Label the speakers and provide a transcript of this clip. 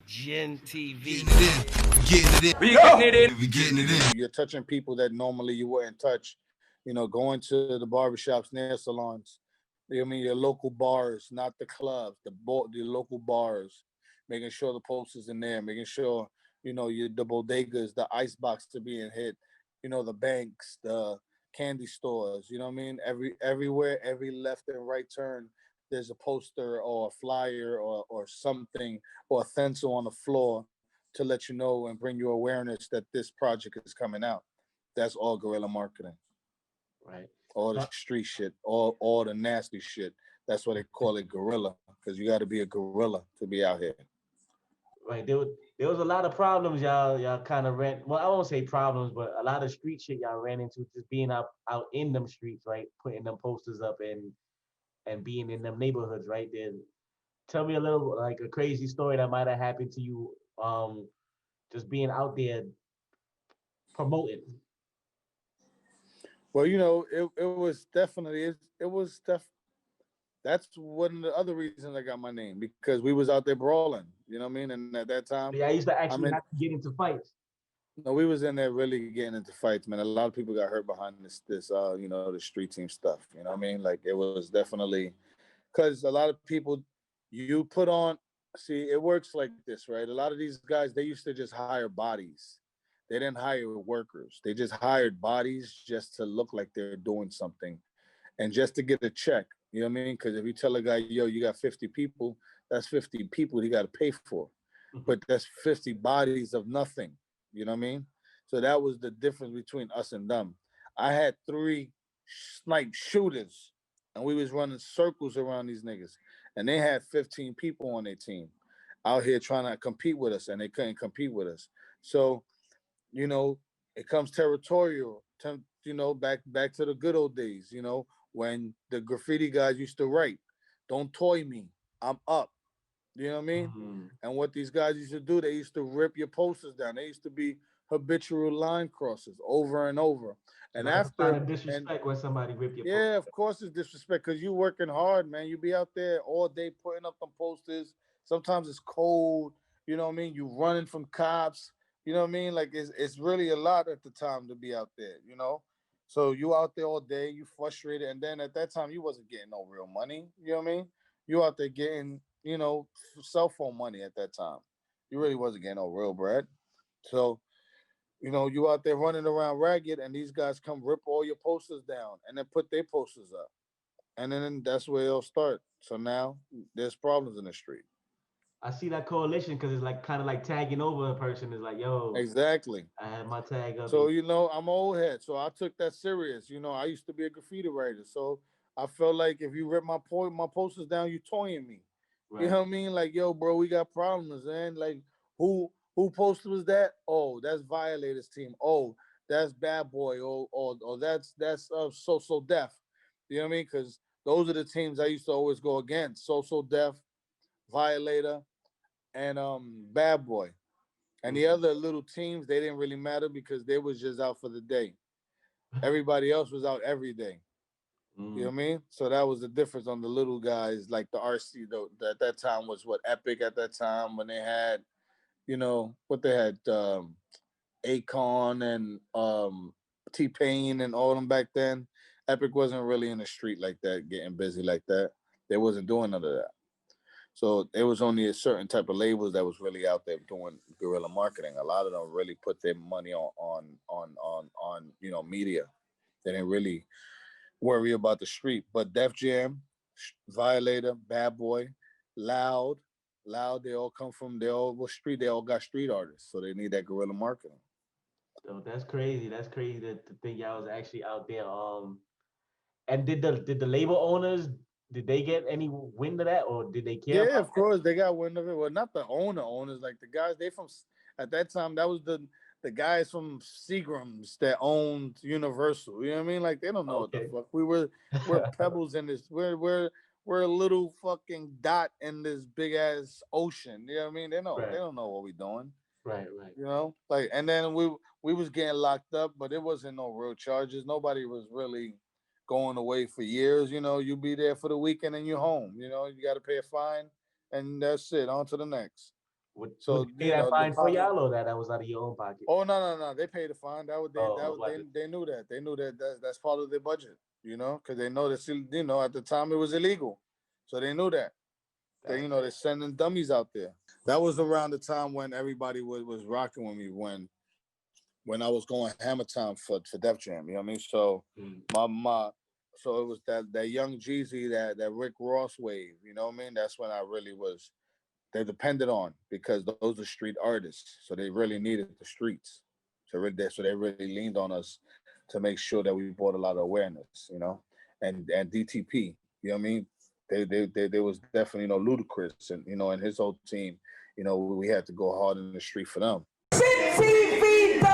Speaker 1: Gintv.
Speaker 2: You're touching people that normally you wouldn't touch. Going to the barbershops, nail salons. I mean, your local bars, not the clubs, the local bars. Making sure the posters in there, making sure the bodegas, the ice box to being hit. The banks, the candy stores. You know what I mean? Everywhere, every left and right turn, there's a poster or a flyer or something or a stencil on the floor to let you know and bring you awareness that this project is coming out. That's all guerrilla marketing.
Speaker 3: Right.
Speaker 2: All the street shit, all the nasty shit. That's why they call it guerrilla, because you got to be a gorilla to be out here.
Speaker 3: Right. There was a lot of problems y'all kind of ran. Well, I won't say problems, but a lot of street shit y'all ran into just being out in them streets, right? Putting them posters up and being in them neighborhoods, right? Then tell me a little like a crazy story that might have happened to you, just being out there promoting.
Speaker 2: Well, it was definitely it was that's one of the other reasons I got my name, because we was out there brawling. You know what I mean? And at that time,
Speaker 3: Yeah, I used to
Speaker 2: I
Speaker 3: actually
Speaker 2: mean,
Speaker 3: have to get into fights.
Speaker 2: no, we was in there really getting into fights, man. A lot of people got hurt behind this the street team stuff. You know what I mean? Like it was definitely because a lot of people you put on. See, it works like this, right? A lot of these guys they used to just hire bodies. They didn't hire workers. They just hired bodies just to look like they're doing something and just to get a check. You know what I mean? Because if you tell a guy, yo, you got 50 people, that's 50 people he got to pay for. But that's 50 bodies of nothing. You know what I mean? So that was the difference between us and them. I had three snipe shooters, and we was running circles around these niggas, and they had 15 people on their team out here trying to compete with us, and they couldn't compete with us. So you know, it comes territorial. Back to the good old days. When the graffiti guys used to write, "Don't toy me, I'm up." You know what I mean?
Speaker 3: Mm.
Speaker 2: And what these guys used to do, they used to rip your posters down. They used to be habitual line crosses over and over.
Speaker 3: So
Speaker 2: And
Speaker 3: that's a sign
Speaker 2: after,
Speaker 3: of
Speaker 2: and
Speaker 3: disrespect when somebody rip your post.
Speaker 2: yeah, of course it's disrespect because you working hard, man. You be out there all day putting up them posters. Sometimes it's cold. You know what I mean? You running from cops. You know what I mean? Like it's really a lot at the time to be out there. So you out there all day. You frustrated, and then at that time you wasn't getting no real money. You know what I mean? You out there getting cell phone money at that time. You really wasn't getting no real bread. So you out there running around ragged, and these guys come rip all your posters down and then put their posters up. And then that's where it'll start. So now there's problems in the street.
Speaker 3: I see that correlation because it's like kind of like tagging over a person. Is like, yo,
Speaker 2: Exactly.
Speaker 3: I had my tag up.
Speaker 2: So I'm an old head, so I took that serious. I used to be a graffiti writer, so I felt like if you rip my posters down, you toying me. You
Speaker 3: Right.
Speaker 2: know what I mean? Like, yo, bro, we got problems, man. Like, who poster was that? Oh, that's Violators team. Oh, that's Bad Boy. Oh, that's So Def. You know what I mean? Because those are the teams I used to always go against. So Def, Violator, and Bad Boy. And the other little teams, they didn't really matter because they was just out for the day. Everybody else was out every day. You know
Speaker 3: Mm.
Speaker 2: what I mean? So that was the difference on the little guys, like the RC. Though at that time was what Epic at that time when they had, what they had, Akon and T Pain and all them back then. Epic wasn't really in the street like that, getting busy like that. They wasn't doing none of that. So it was only a certain type of labels that was really out there doing guerrilla marketing. A lot of them really put their money on media. They didn't really worry about the street. But Def Jam, Violator, Bad Boy, Loud, Loud, they all were street. They all got street artists, so they need that guerrilla marketing.
Speaker 3: So that's crazy. That's crazy to think y'all was actually out there. And did the label owners did they get any wind of that or did they care
Speaker 2: Yeah,
Speaker 3: about
Speaker 2: of
Speaker 3: that?
Speaker 2: course they got wind of it. Well, not the owners, like the guys. They from at that time that was the guys from Seagrams that owned Universal. You know what I mean? Like they don't know what the
Speaker 3: Okay.
Speaker 2: fuck we're pebbles in this. We're a little fucking dot in this big ass ocean. You know what I mean? They
Speaker 3: Right.
Speaker 2: don't know what we're doing.
Speaker 3: Right. Right.
Speaker 2: Like and then we was getting locked up, but it wasn't no real charges. Nobody was really going away for years. You be there for the weekend and you're home. You got to pay a fine, and that's it. On to the next.
Speaker 3: Would they pay that fine for y'all, or that was out of your own pocket?
Speaker 2: Oh no, they paid the fine. That was
Speaker 3: Oh,
Speaker 2: they knew that. They knew that's part of their budget, you know, because they know that, you know, at the time it was illegal, so they knew that. They, you know, they're sending dummies out there. That was around the time when everybody was rocking with me when I was going hammer time for Def Jam. You know what I mean? So my so it was that young Jeezy, that Rick Ross wave. You know what I mean? That's when I really was. They depended on, because those are street artists, so they really needed the streets. So they really leaned on us to make sure that we brought a lot of awareness, you know, and DTP, you know what I mean? They was definitely, you know, Ludacris, and, you know, and his whole team, you know, we had to go hard in the street for them. Gintv.com.